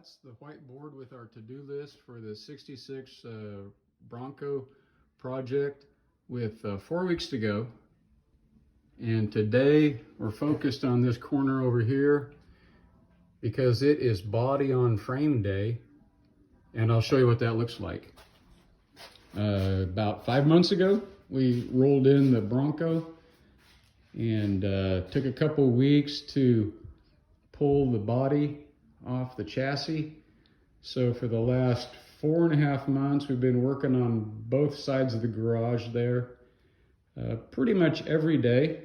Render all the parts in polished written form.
that's the whiteboard with our to-do list for the 66 Bronco project with 4 weeks to go. And today we're focused on this corner over here because it is body on frame day, and I'll show you what that looks like. About 5 months ago, we rolled in the Bronco and took a couple weeks to pull the body off the chassis. So for the last 4.5 months, we've been working on both sides of the garage there, pretty much every day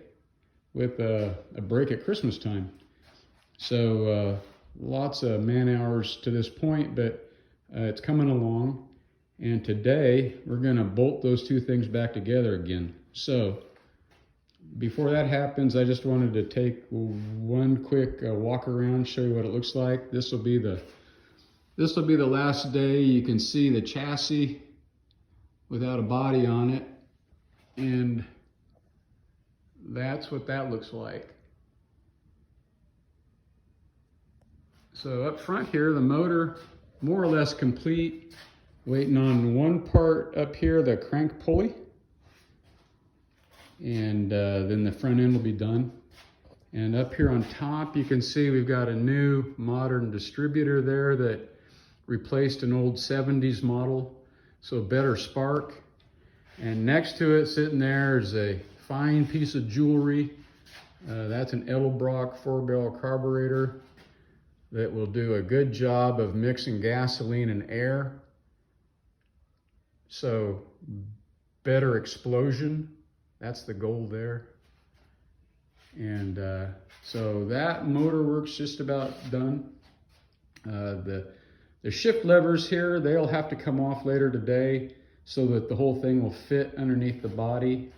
with a break at Christmas time. So lots of man hours to this point, but it's coming along. And today we're gonna bolt those two things back together again. So before that happens, I just wanted to take one quick walk around, show you what it looks like. This will be the last day. You can see the chassis without a body on it, and that's what that looks like. So up front here, the motor more or less complete, waiting on one part up here, the crank pulley. And then the front end will be done. And up here on top, you can see we've got a new modern distributor there that replaced an old 70s model, so better spark. And next to it, sitting there, is a fine piece of jewelry. That's an Edelbrock 4-barrel carburetor that will do a good job of mixing gasoline and air. So better explosion. That's the goal there. And so that motor work's just about done. The shift levers here, they'll have to come off later today so that the whole thing will fit underneath the body.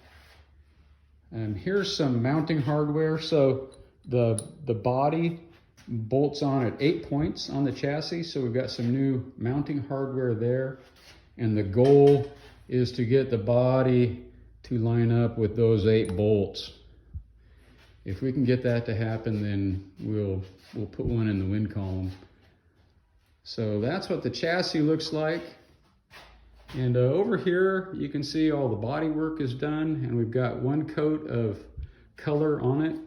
And here's some mounting hardware. So the body bolts on at 8 points on the chassis. So we've got some new mounting hardware there. And the goal is to get the body to line up with those 8 bolts. If we can get that to happen, then we'll put one in the wind column. So that's what the chassis looks like. And over here, you can see all the body work is done, and we've got one coat of color on it.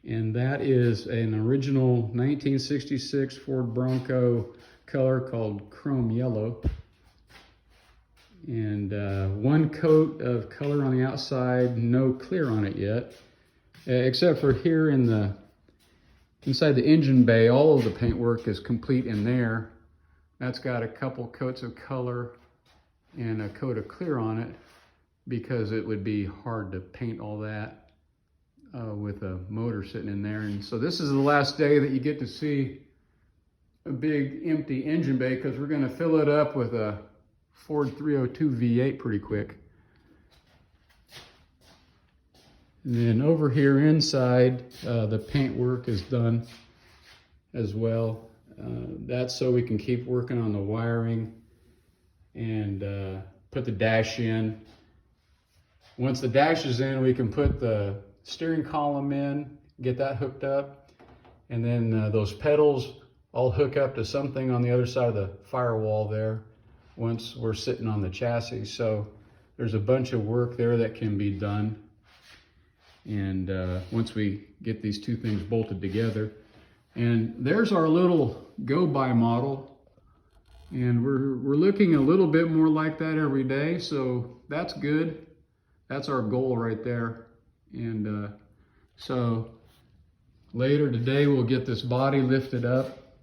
And that is an original 1966 Ford Bronco color called chrome yellow. And one coat of color on the outside, no clear on it yet, except for here inside the engine bay. All of the paint work is complete in there. That's got a couple coats of color and a coat of clear on it because it would be hard to paint all that with a motor sitting in there. And so this is the last day that you get to see a big empty engine bay, because we're going to fill it up with a Ford 302 V8 pretty quick. And then over here inside, the paint work is done as well. That's so we can keep working on the wiring and put the dash in. Once the dash is in, we can put the steering column in, get that hooked up, and then those pedals all hook up to something on the other side of the firewall there once we're sitting on the chassis. So there's a bunch of work there that can be done. And once we get these two things bolted together. And there's our little go-by model. And we're looking a little bit more like that every day. So that's good. That's our goal right there. And so later today, we'll get this body lifted up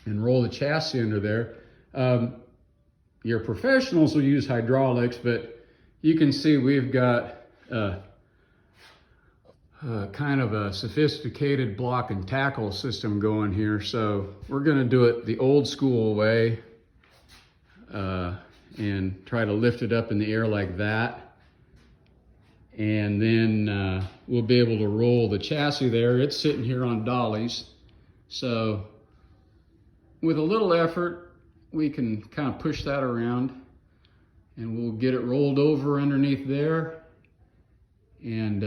and roll the chassis under there. Your professionals will use hydraulics, but you can see we've got kind of a sophisticated block and tackle system going here. So we're going to do it the old school way and try to lift it up in the air like that. And then we'll be able to roll the chassis there. It's sitting here on dollies. So with a little effort, we can kind of push that around, and we'll get it rolled over underneath there, and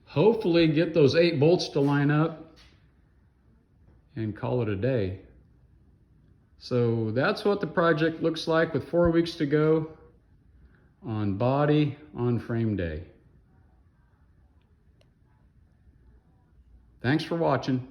hopefully get those 8 bolts to line up and call it a day. So that's what the project looks like with 4 weeks to go on body on frame day. Thanks for watching.